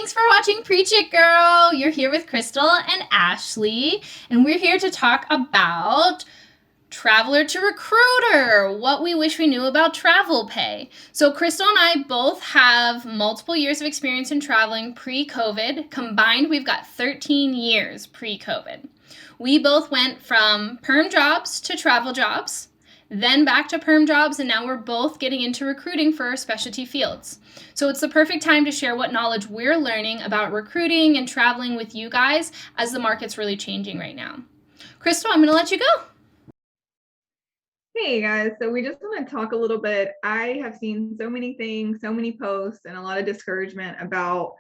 Thanks for watching Preach It Girl. You're here with Crystal and Ashley, and we're here to talk about Traveler to Recruiter, what we wish we knew about travel pay. So, Crystal and I both have multiple years of experience in traveling pre-COVID. Combined, we've got 13 years pre-COVID. We both went from perm jobs to travel jobs, then back to perm jobs, and now we're both getting into recruiting for our specialty fields. So it's the perfect time to share what knowledge we're learning about recruiting and traveling with you guys as the market's really changing right now. Crystal, I'm going to let you go. Hey guys, so we just want to talk a little bit. I have seen so many things, so many posts, and a lot of discouragement about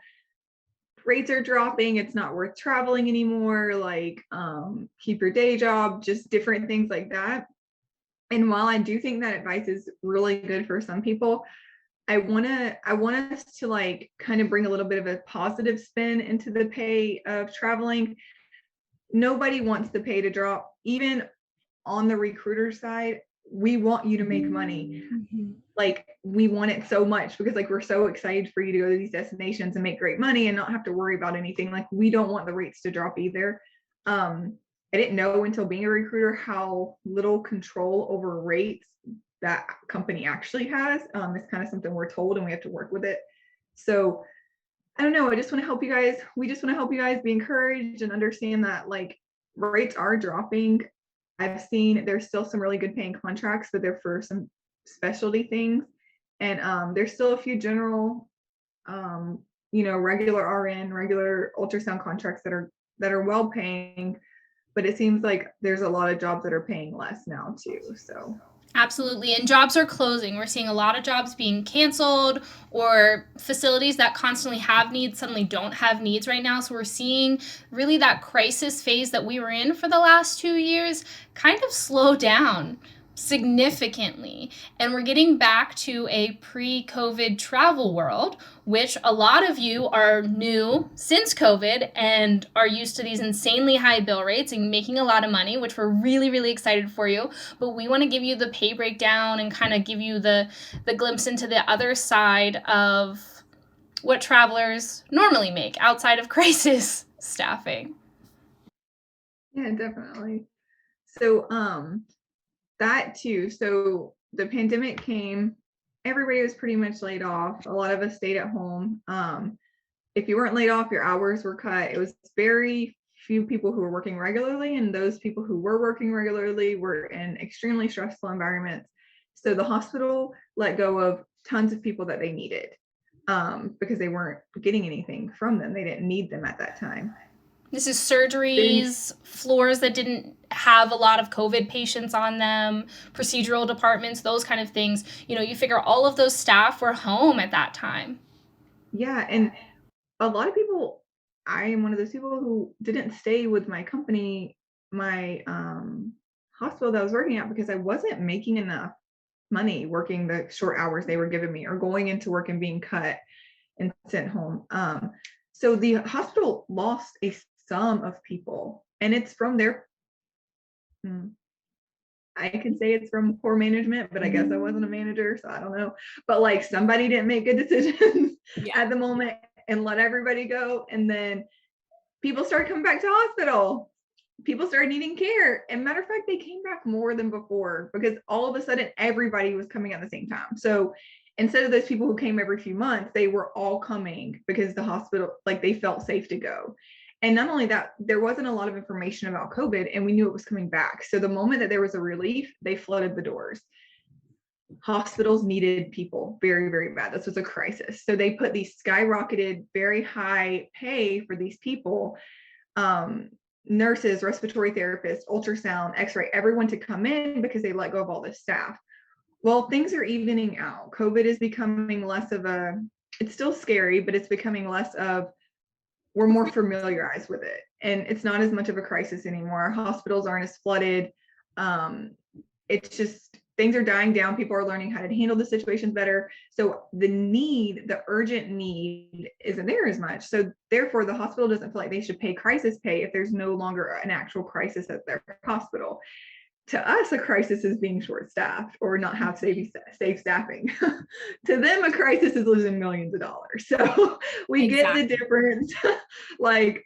rates are dropping, it's not worth traveling anymore, like keep your day job, just different things like that. And while I do think that advice is really good for some people, I want us to like kind of bring a little bit of a positive spin into the pay of traveling. Nobody wants the pay to drop. Even on the recruiter side, we want you to make money. Like we want it so much because like we're so excited for you to go to these destinations and make great money and not have to worry about anything. Like we don't want the rates to drop either. I didn't know until being a recruiter how little control over rates that company actually has. It's kind of something we're told and we have to work with it. So I don't know. I just want to help you guys. We just want to help you guys be encouraged and understand that like rates are dropping. I've seen there's still some really good paying contracts, but they're for some specialty things. And there's still a few general, regular RN, regular ultrasound contracts that are well paying, but it seems like there's a lot of jobs that are paying less now too. So Absolutely. And jobs are closing. We're seeing a lot of jobs being canceled, or facilities that constantly have needs suddenly don't have needs right now. So we're seeing really that crisis phase that we were in for the last 2 years kind of slow down significantly. And we're getting back to a pre-COVID travel world, which a lot of you are new since COVID and are used to these insanely high bill rates and making a lot of money, which we're really, really excited for you. But we want to give you the pay breakdown and kind of give you the glimpse into the other side of what travelers normally make outside of crisis staffing. yeah, definitely. So that too. So the pandemic came, everybody was pretty much laid off. A lot of us stayed at home. If you weren't laid off, your hours were cut. It was very few people who were working regularly, and those people who were working regularly were in extremely stressful environments. So the hospital let go of tons of people that they needed because they weren't getting anything from them. They didn't need them at that time. This is Then surgeries, floors that didn't have a lot of COVID patients on them, procedural departments, those kind of things. You figure all of those staff were home at that time. yeah, and a lot of people, I am one of those people who didn't stay with my company, my hospital that I was working at, because I wasn't making enough money working the short hours they were giving me or going into work and being cut and sent home. So the hospital lost a sum of people, and it's from their, I can say it's from poor management, but I guess I wasn't a manager, so I don't know. But like somebody didn't make good decisions at the moment and let everybody go. And then people started coming back to hospital. People started needing care. And matter of fact, they came back more than before because all of a sudden everybody was coming at the same time. So instead of those people who came every few months, they were all coming because the hospital, like they felt safe to go. And not only that, there wasn't a lot of information about COVID and we knew it was coming back. So the moment that there was a relief, they flooded the doors. Hospitals needed people very, very bad. This was a crisis. So they put these skyrocketed, very high pay for these people, nurses, respiratory therapists, ultrasound, x-ray, everyone to come in because they let go of all this staff. Well, things are evening out. COVID is becoming less of it's still scary, but it's becoming less of, we're more familiarized with it. And it's not as much of a crisis anymore. Our hospitals aren't as flooded. It's just, things are dying down. People are learning how to handle the situations better. So the urgent need isn't there as much. So therefore the hospital doesn't feel like they should pay crisis pay if there's no longer an actual crisis at their hospital. to us, a crisis is being short-staffed or not have safe staffing. To them, a crisis is losing millions of dollars. So we Exactly. get the difference. Like,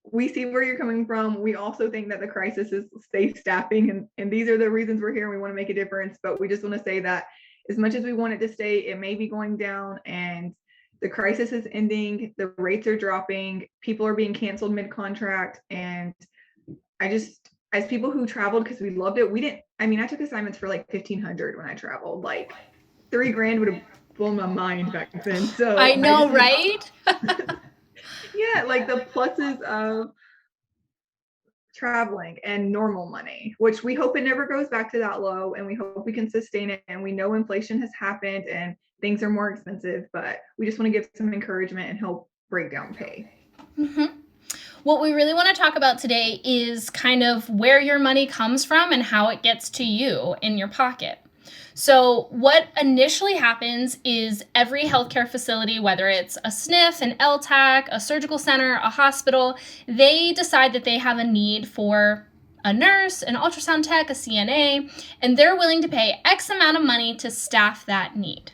we see where you're coming from. We also think that the crisis is safe staffing, and these are the reasons we're here. And we want to make a difference, but we just want to say that as much as we want it to stay, it may be going down, and the crisis is ending. The rates are dropping. People are being canceled mid-contract, and I just, as people who traveled because we loved it, we didn't. I mean, I took assignments for like 1,500 when I traveled. Like $3,000 would have blown my mind back then. I So I know, just think, right? yeah, like the pluses of traveling and normal money, which we hope it never goes back to that low, and we hope we can sustain it. And we know inflation has happened and things are more expensive, but we just want to give some encouragement and help break down pay. Mm-hmm. What we really want to talk about today is kind of where your money comes from and how it gets to you in your pocket. So, what initially happens is every healthcare facility, whether it's a SNF, an LTAC, a surgical center, a hospital, they decide that they have a need for a nurse, an ultrasound tech, a CNA, and they're willing to pay X amount of money to staff that need.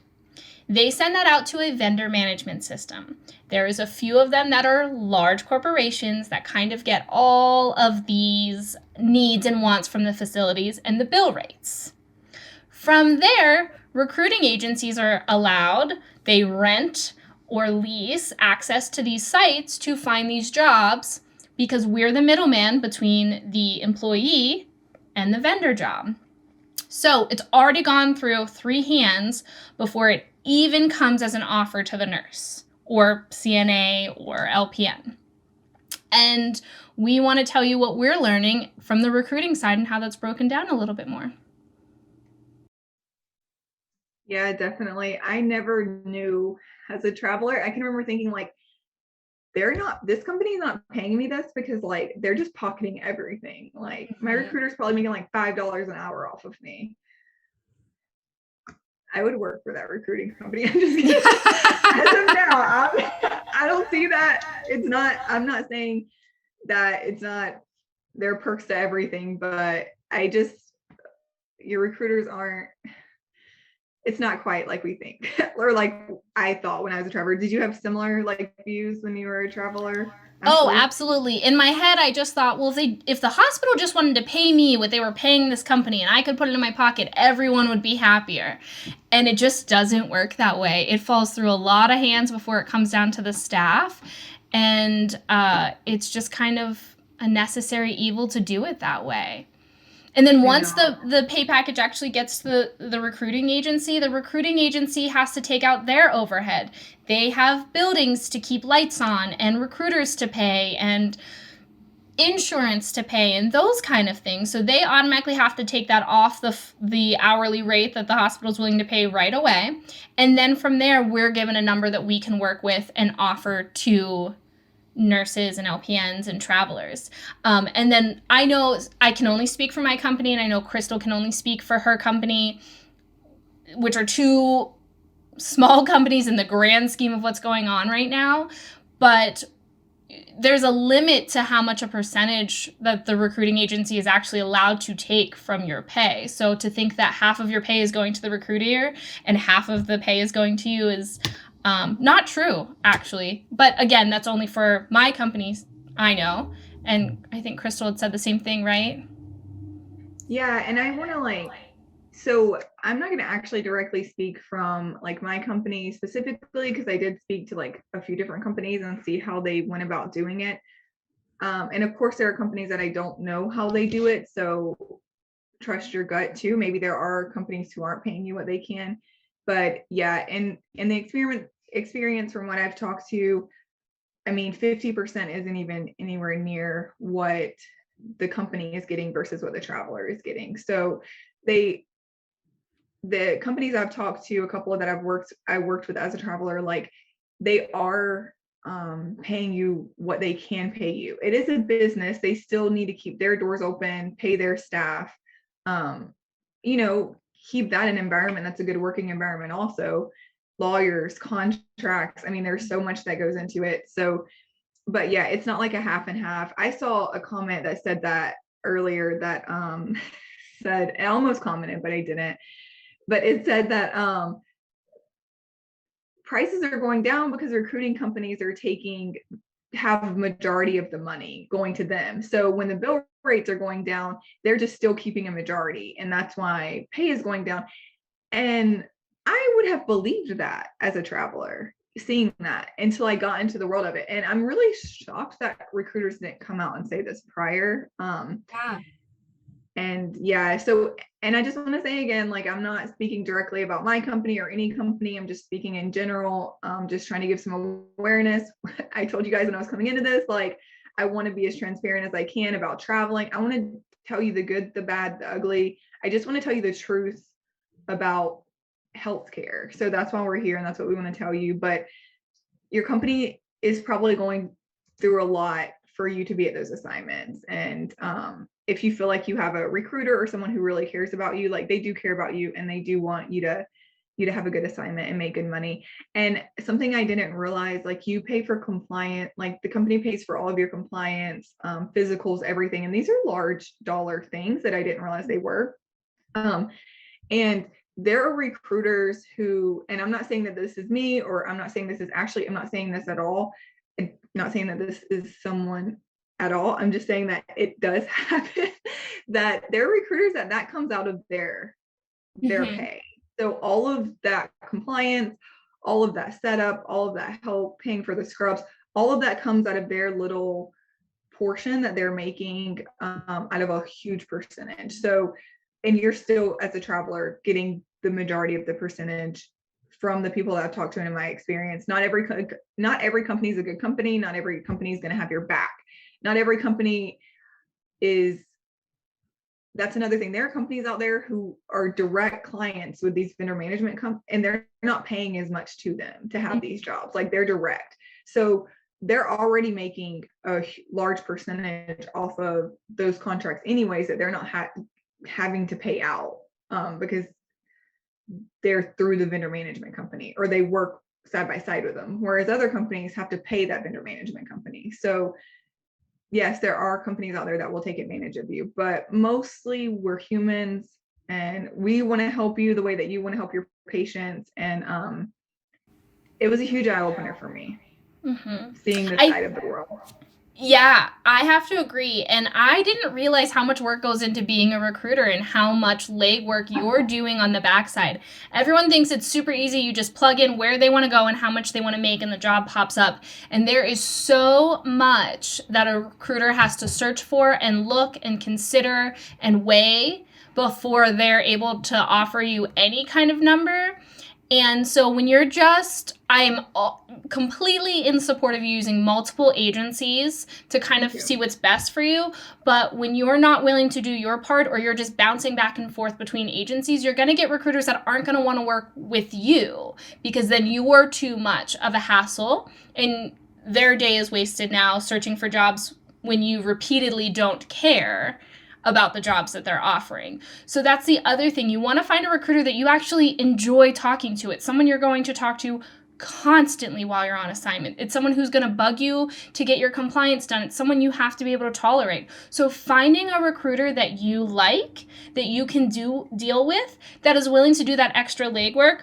They send that out to a vendor management system. There is a few of them that are large corporations that kind of get all of these needs and wants from the facilities and the bill rates. From there, recruiting agencies are allowed, they rent or lease access to these sites to find these jobs because we're the middleman between the employee and the vendor job. So it's already gone through 3 hands before it even comes as an offer to the nurse or CNA or LPN. And we want to tell you what we're learning from the recruiting side and how that's broken down a little bit more. Yeah, definitely. I never knew as a traveler. I can remember thinking like, this company is not paying me this because like they're just pocketing everything. Like my recruiter's probably making like $5 an hour off of me. I would work for that recruiting company. I'm just kidding. As of now, I don't see that. I'm not saying that it's not, there are perks to everything, but your recruiters aren't, it's not quite like we think or like I thought when I was a traveler. Did you have similar like views when you were a traveler? Oh, Ashley? absolutely. In my head, I just thought, well, if the hospital just wanted to pay me what they were paying this company and I could put it in my pocket, everyone would be happier. And it just doesn't work that way. It falls through a lot of hands before it comes down to the staff. And it's just kind of a necessary evil to do it that way. And then once the pay package actually gets to the recruiting agency has to take out their overhead. They have buildings to keep lights on and recruiters to pay and insurance to pay and those kind of things. So they automatically have to take that off the hourly rate that the hospital's willing to pay right away. And then from there, we're given a number that we can work with and offer to nurses and LPNs and travelers. And then I know I can only speak for my company, and I know Crystal can only speak for her company, which are 2 small companies in the grand scheme of what's going on right now. But there's a limit to how much a percentage that the recruiting agency is actually allowed to take from your pay. So to think that half of your pay is going to the recruiter and half of the pay is going to you is not true, actually. But again, that's only for my companies, I know. And I think Crystal had said the same thing, right? Yeah, and I want to so I'm not going to actually directly speak from like my company specifically because I did speak to like a few different companies and see how they went about doing it. And of course, there are companies that I don't know how they do it. So trust your gut too. Maybe there are companies who aren't paying you what they can. But yeah, and in the experience from what I've talked to, I mean, 50% isn't even anywhere near what the company is getting versus what the traveler is getting. So the companies I've talked to, a couple of that I worked with as a traveler, like they are paying you what they can pay you. It is a business. They still need to keep their doors open, pay their staff, you know, keep that an environment that's a good working environment also. Lawyers, contracts. I mean, there's so much that goes into it. So, but yeah, it's not like a half and half. I saw a comment that said that, earlier that said, I almost commented, but I didn't. But it said that prices are going down because recruiting companies are have majority of the money going to them. So when the bill rates are going down, they're just still keeping a majority. And that's why pay is going down. And I would have believed that as a traveler, seeing that until I got into the world of it. And I'm really shocked that recruiters didn't come out and say this prior. Yeah. And yeah, so, and I just want to say again, like, I'm not speaking directly about my company or any company. I'm just speaking in general, just trying to give some awareness. I told you guys when I was coming into this, like, I want to be as transparent as I can about traveling. I want to tell you the good, the bad, the ugly. I just want to tell you the truth about healthcare. So that's why we're here, and that's what we want to tell you. But your company is probably going through a lot for you to be at those assignments. And if you feel like you have a recruiter or someone who really cares about you, like, they do care about you and they do want you to have a good assignment and make good money. And something I didn't realize, like, you pay for compliance, like the company pays for all of your compliance, physicals, everything. And these are large dollar things that I didn't realize they were. And there are recruiters who, and I'm not saying that this is me, or I'm not saying this is Ashley, I'm not saying this at all. I'm not saying that this is someone at all. I'm just saying that it does happen, that there are recruiters that comes out of their pay. So all of that compliance, all of that setup, all of that help, paying for the scrubs, all of that comes out of their little portion that they're making out of a huge percentage. So, and you're still, as a traveler, getting the majority of the percentage from the people that I've talked to. And in my experience, not every company is a good company. Not every company is going to have your back. Not every company is. That's another thing. There are companies out there who are direct clients with these vendor management and they're not paying as much to them to have these jobs. Like, they're direct. So they're already making a large percentage off of those contracts anyways, that they're not having to pay out because they're through the vendor management company, or they work side by side with them. Whereas other companies have to pay that vendor management company. So yes, there are companies out there that will take advantage of you, but mostly we're humans and we want to help you the way that you want to help your patients. And it was a huge eye opener for me, seeing this side of the world. Yeah, I have to agree. And I didn't realize how much work goes into being a recruiter and how much legwork you're doing on the backside. Everyone thinks it's super easy. You just plug in where they want to go and how much they want to make, and the job pops up. And there is so much that a recruiter has to search for and look and consider and weigh before they're able to offer you any kind of number. And so when you're I'm completely in support of you using multiple agencies to kind of see what's best for you. But when you're not willing to do your part, or you're just bouncing back and forth between agencies, you're going to get recruiters that aren't going to want to work with you, because then you're too much of a hassle and their day is wasted now searching for jobs when you repeatedly don't care about the jobs that they're offering. So that's the other thing. You want to find a recruiter that you actually enjoy talking to. It's someone you're going to talk to constantly while you're on assignment. It's someone who's going to bug you to get your compliance done. It's someone you have to be able to tolerate. So finding a recruiter that you like, that you can deal with, that is willing to do that extra legwork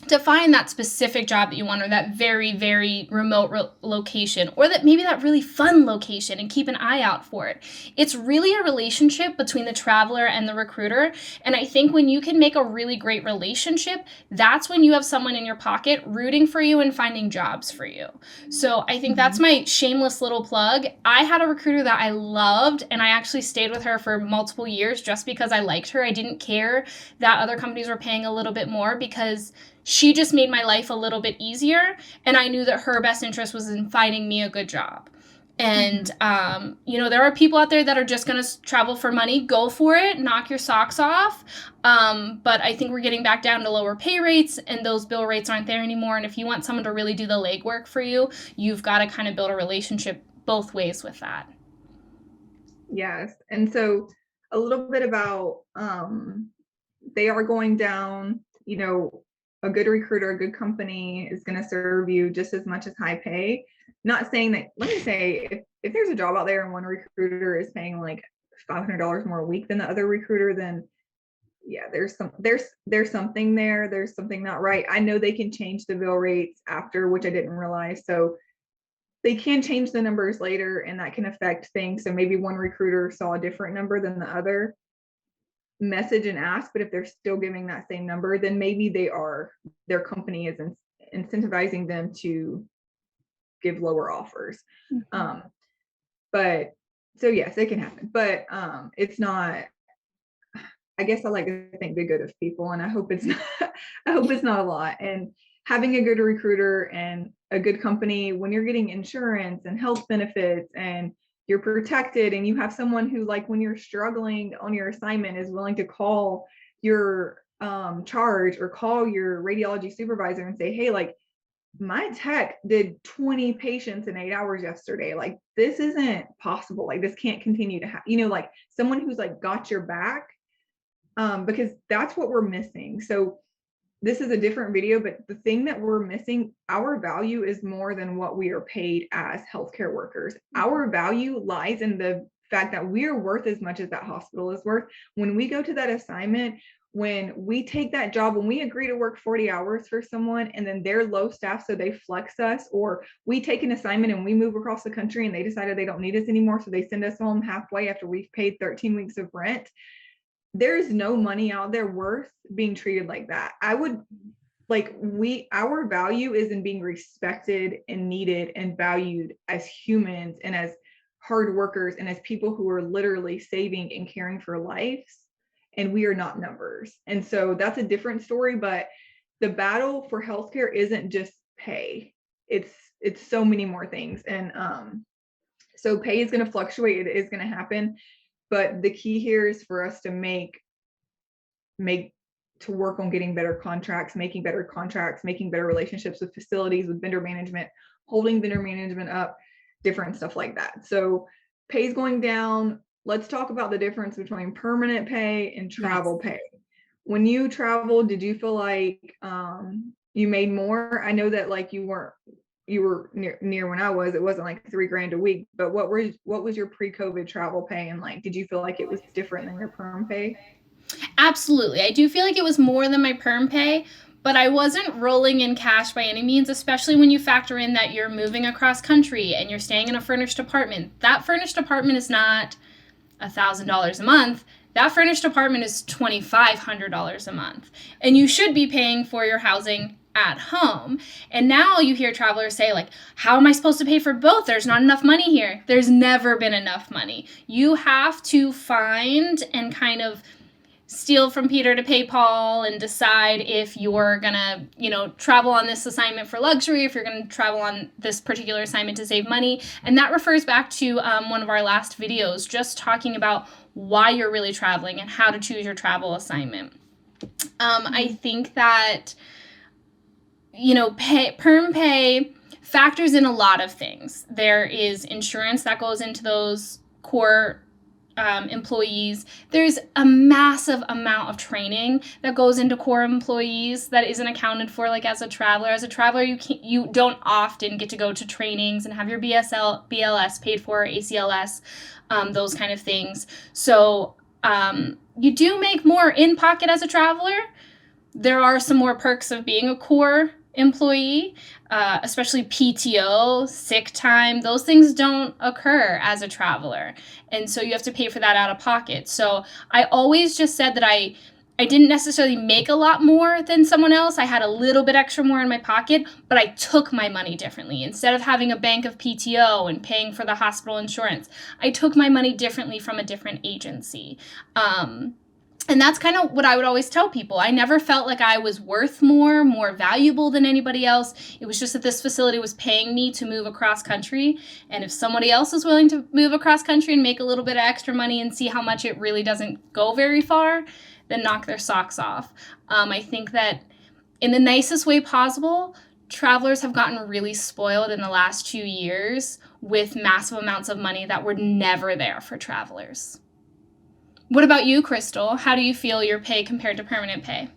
to find that specific job that you want, or that very, very remote location, or that maybe that really fun location, and keep an eye out for it. It's really a relationship between the traveler and the recruiter. And I think when you can make a really great relationship, that's when you have someone in your pocket rooting for you and finding jobs for you. So I think that's my shameless little plug. I had a recruiter that I loved, and I actually stayed with her for multiple years just because I liked her. I didn't care that other companies were paying a little bit more, because she just made my life a little bit easier, and I knew that her best interest was in finding me a good job. And, there are people out there that are just going to travel for money. Go for it. Knock your socks off. But I think we're getting back down to lower pay rates, and those bill rates aren't there anymore. And if you want someone to really do the legwork for you, you've got to kind of build a relationship both ways with that. Yes. And so a little bit about, they are going down, a good recruiter, a good company is going to serve you just as much as high pay. Not saying that, let me say, if there's a job out there and one recruiter is paying like $500 more a week than the other recruiter, then yeah, there's something there. There's something not right. I know they can change the bill rates after, which I didn't realize. So they can change the numbers later and that can affect things. So maybe one recruiter saw a different number than the other, message and ask, but if they're still giving that same number, then maybe their company is incentivizing them to give lower offers. Mm-hmm. But so yes, it can happen, but it's not. I guess I like to think the good of people, and I hope it's not. I hope it's not a lot. And having a good recruiter and a good company, when you're getting insurance and health benefits, and you're protected, and you have someone who, like, when you're struggling on your assignment, is willing to call your charge or call your radiology supervisor and say, "Hey, like, my tech did 20 patients in 8 hours yesterday. Like, this isn't possible. Like, this can't continue to happen." Like someone who's like got your back, because that's what we're missing. So this is a different video, but the thing that we're missing, our value is more than what we are paid as healthcare workers. Our value lies in the fact that we are worth as much as that hospital is worth. When we go to that assignment, when we take that job, when we agree to work 40 hours for someone and then they're low staff, so they flex us, or we take an assignment and we move across the country and they decided they don't need us anymore, so they send us home halfway after we've paid 13 weeks of rent. There's no money out there worth being treated like that. Our value is in being respected and needed and valued as humans and as hard workers and as people who are literally saving and caring for lives. And we are not numbers. And so that's a different story, but the battle for healthcare isn't just pay. It's so many more things. And so pay is going to fluctuate. It is going to happen. But the key here is for us to make to work on getting better contracts, making better relationships with facilities, with vendor management, holding vendor management up, different stuff like that. So pay's going down. Let's talk about the difference between permanent pay and travel pay. When you traveled, did you feel like you made more? I know that like you were near when I was, it wasn't like $3,000 a week, but what was your pre-COVID travel pay? And like, did you feel like it was different than your perm pay? Absolutely. I do feel like it was more than my perm pay, but I wasn't rolling in cash by any means, especially when you factor in that you're moving across country and you're staying in a furnished apartment. That furnished apartment is not $1,000 a month. That furnished apartment is $2,500 a month. And you should be paying for your housing at home. And now you hear travelers say, like, how am I supposed to pay for both? There's not enough money here. There's never been enough money. You have to find and kind of steal from Peter to pay Paul and decide if you're gonna, travel on this assignment for luxury, if you're gonna travel on this particular assignment to save money. And that refers back to one of our last videos, just talking about why you're really traveling and how to choose your travel assignment. I think that, perm pay factors in a lot of things. There is insurance that goes into those core employees. There's a massive amount of training that goes into core employees that isn't accounted for. Like as a traveler, you don't often get to go to trainings and have your BLS paid for, ACLS, those kind of things. So you do make more in pocket as a traveler. There are some more perks of being a core employee, especially PTO, sick time. Those things don't occur as a traveler. And so you have to pay for that out of pocket. So I always just said that I didn't necessarily make a lot more than someone else. I had a little bit extra more in my pocket, but I took my money differently. Instead of having a bank of PTO and paying for the hospital insurance, I took my money differently from a different agency. And that's kind of what I would always tell people. I never felt like I was worth more valuable than anybody else. It was just that this facility was paying me to move across country. And if somebody else is willing to move across country and make a little bit of extra money and see how much it really doesn't go very far, then knock their socks off. I think that in the nicest way possible, travelers have gotten really spoiled in the last 2 years with massive amounts of money that were never there for travelers. What about you, Crystal? How do you feel your pay compared to permanent pay?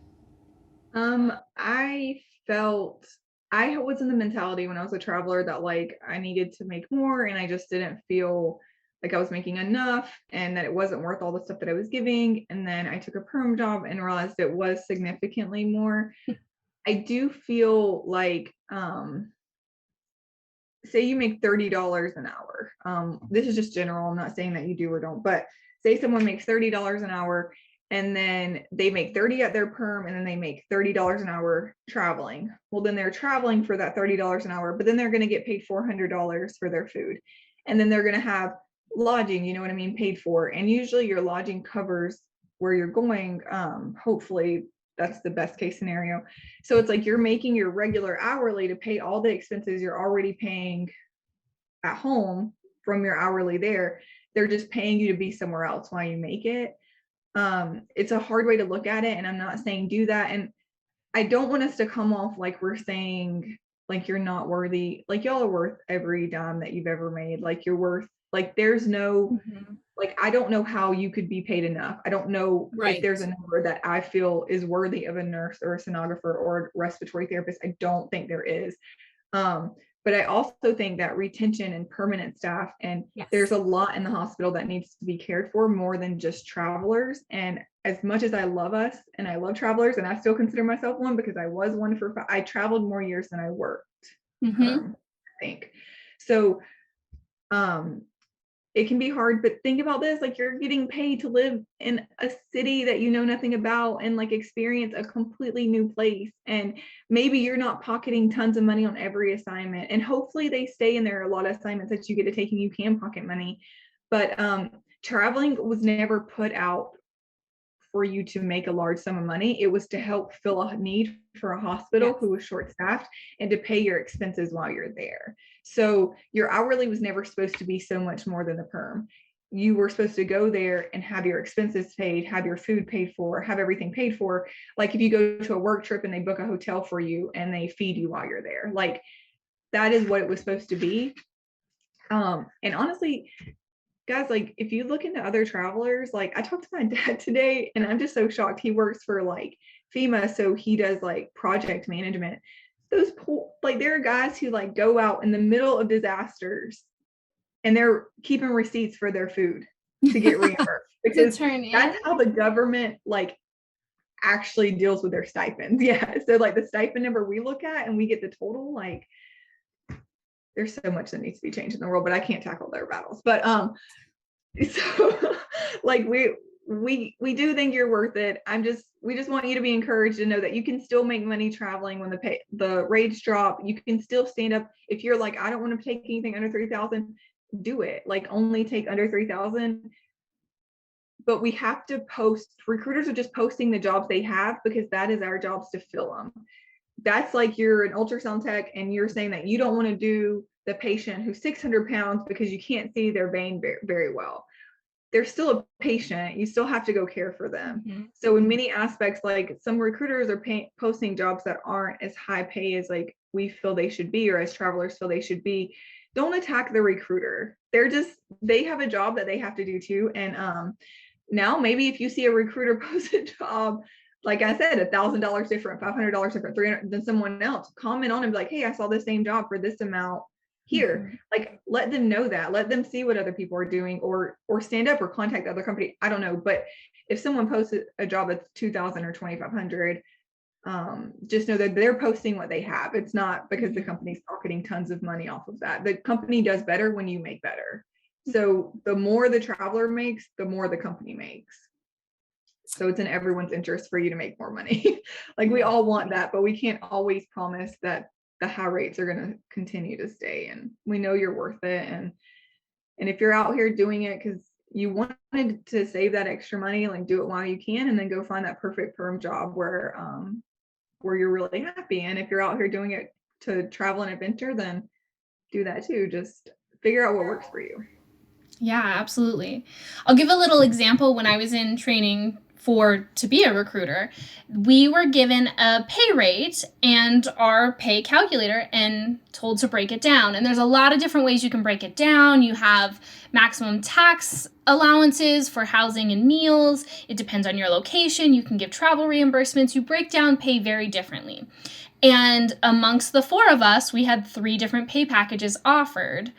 I felt I was in the mentality when I was a traveler that like I needed to make more and I just didn't feel like I was making enough and that it wasn't worth all the stuff that I was giving. And then I took a perm job and realized it was significantly more. I do feel like, say you make $30 an hour. This is just general. I'm not saying that you do or don't, but say someone makes $30 an hour and then they make 30 at their perm and then they make $30 an hour traveling. Well, then they're traveling for that $30 an hour, but then they're going to get paid $400 for their food. And then they're going to have lodging, you know what I mean, paid for. And usually your lodging covers where you're going. Hopefully that's the best case scenario. So it's like you're making your regular hourly to pay all the expenses you're already paying at home from your hourly there. They're just paying you to be somewhere else while you make it. It's a hard way to look at it. And I'm not saying do that. And I don't want us to come off like we're saying like you're not worthy. Like y'all are worth every dime that you've ever made. Like you're worth, like there's no, like I don't know how you could be paid enough. I don't know if there's a number that I feel is worthy of a nurse or a sonographer or a respiratory therapist. I don't think there is. But I also think that retention and permanent staff, and there's a lot in the hospital that needs to be cared for more than just travelers. And as much as I love us and I love travelers, and I still consider myself one because I was one I traveled more years than I worked, I think. So it can be hard, but think about this, like you're getting paid to live in a city that you know nothing about and like experience a completely new place. And maybe you're not pocketing tons of money on every assignment. And hopefully they stay in there a lot of assignments that you get to take and you can pocket money. But traveling was never put out for you to make a large sum of money. It was to help fill a need for a hospital who was short-staffed and to pay your expenses while you're there. So your hourly was never supposed to be so much more than the perm. You were supposed to go there and have your expenses paid, have your food paid for, have everything paid for. Like if you go to a work trip and they book a hotel for you and they feed you while you're there, like that is what it was supposed to be. And honestly, guys, like if you look into other travelers, like I talked to my dad today and I'm just so shocked. He works for like FEMA, so he does like project management. Those like there are guys who like go out in the middle of disasters and they're keeping receipts for their food to get reimbursed because that's how the government like actually deals with their stipends. Yeah. So like the stipend number we look at and we get the total, like there's so much that needs to be changed in the world, but I can't tackle their battles. But so like we do think you're worth it. We just want you to be encouraged to know that you can still make money traveling when the rates drop. You can still stand up. If you're like, I don't want to take anything under 3,000, do it. Like only take under 3,000. But we have to recruiters are just posting the jobs they have because that is our jobs to fill them. That's like you're an ultrasound tech and you're saying that you don't want to do the patient who's 600 pounds because you can't see their vein very, very well. They're still a patient. You still have to go care for them. So in many aspects, like some recruiters are posting jobs that aren't as high pay as like we feel they should be or as travelers feel they should be. Don't attack the recruiter. They have a job that they have to do too. And now maybe if you see a recruiter post a job, like I said, $1,000 different, $500 different, $300 than someone else, comment on and be like, hey, I saw the same job for this amount here. Like let them know that, let them see what other people are doing or stand up or contact the other company. I don't know. But if someone posts a job that's 2,000 or 2,500, just know that they're posting what they have. It's not because the company's pocketing tons of money off of that. The company does better when you make better. So the more the traveler makes, the more the company makes. So it's in everyone's interest for you to make more money. Like we all want that, but we can't always promise that the high rates are going to continue to stay. And we know you're worth it. And if you're out here doing it because you wanted to save that extra money, like do it while you can, and then go find that perfect perm job where you're really happy. And if you're out here doing it to travel and adventure, then do that too. Just figure out what works for you. Yeah, absolutely. I'll give a little example. When I was in training to be a recruiter, we were given a pay rate and our pay calculator and told to break it down. And there's a lot of different ways you can break it down. You have maximum tax allowances for housing and meals. It depends on your location. You can give travel reimbursements. You break down pay very differently. And amongst the four of us, we had 3 different pay packages offered.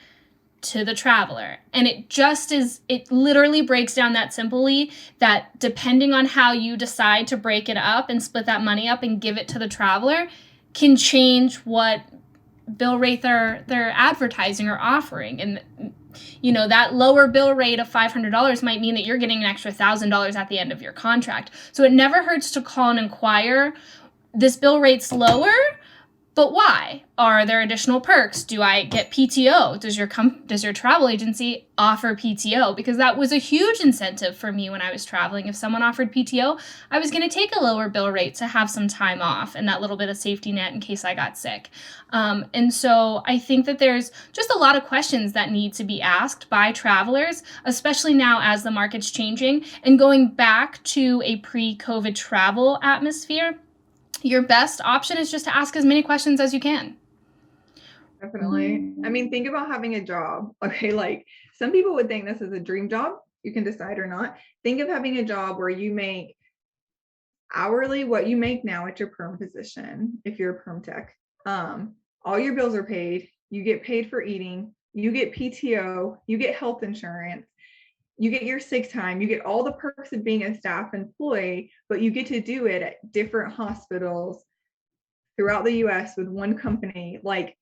to the traveler. And it literally breaks down that simply, that depending on how you decide to break it up and split that money up and give it to the traveler can change what bill rate they're advertising or offering. And that lower bill rate of $500 might mean that you're getting an extra $1,000 at the end of your contract. So it never hurts to call and inquire. This bill rate's lower, but why? Are there additional perks? Do I get PTO? Does your travel agency offer PTO? Because that was a huge incentive for me when I was traveling. If someone offered PTO, I was going to take a lower bill rate to have some time off and that little bit of safety net in case I got sick. And so I think that there's just a lot of questions that need to be asked by travelers, especially now as the market's changing and going back to a pre-COVID travel atmosphere. Your best option is just to ask as many questions as you can. Definitely. I mean, think about having a job. Okay, like some people would think this is a dream job. You can decide or not. Think of having a job where you make hourly what you make now at your perm position, if you're a perm tech. All your bills are paid. You get paid for eating. You get PTO. You get health insurance. You get your sick time, you get all the perks of being a staff employee, but you get to do it at different hospitals throughout the US with one company. Like,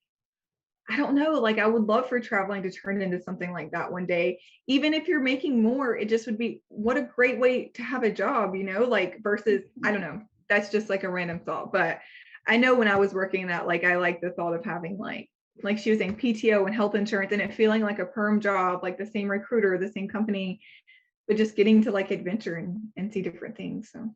I don't know, like I would love for traveling to turn into something like that one day. Even if you're making more, it just would be what a great way to have a job, like versus, I don't know, that's just like a random thought. But I know when I was working that, like I like the thought of having like she was saying PTO and health insurance and it feeling like a perm job, like the same recruiter, the same company, but just getting to like adventure and see different things. So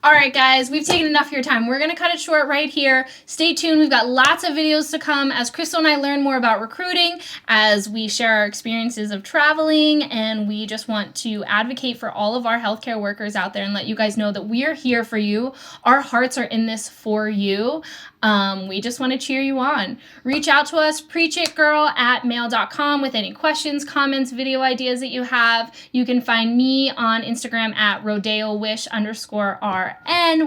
all right, guys, we've taken enough of your time. We're going to cut it short right here. Stay tuned. We've got lots of videos to come as Crystal and I learn more about recruiting, as we share our experiences of traveling, and we just want to advocate for all of our healthcare workers out there and let you guys know that we are here for you. Our hearts are in this for you. We just want to cheer you on. Reach out to us, preachitgirl@mail.com with any questions, comments, video ideas that you have. You can find me on Instagram at rodeowish_RN.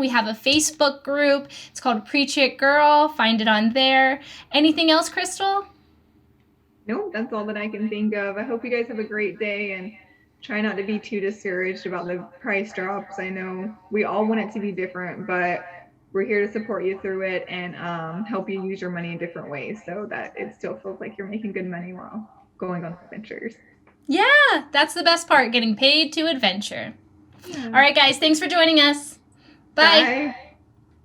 We have a Facebook group. It's called Preach It Girl. Find it on there. Anything else, Crystal? No, that's all that I can think of. I hope you guys have a great day and try not to be too discouraged about the price drops. I know we all want it to be different, but we're here to support you through it and help you use your money in different ways so that it still feels like you're making good money while going on adventures. Yeah, that's the best part, getting paid to adventure. Yeah. All right, guys, thanks for joining us. Bye. Bye.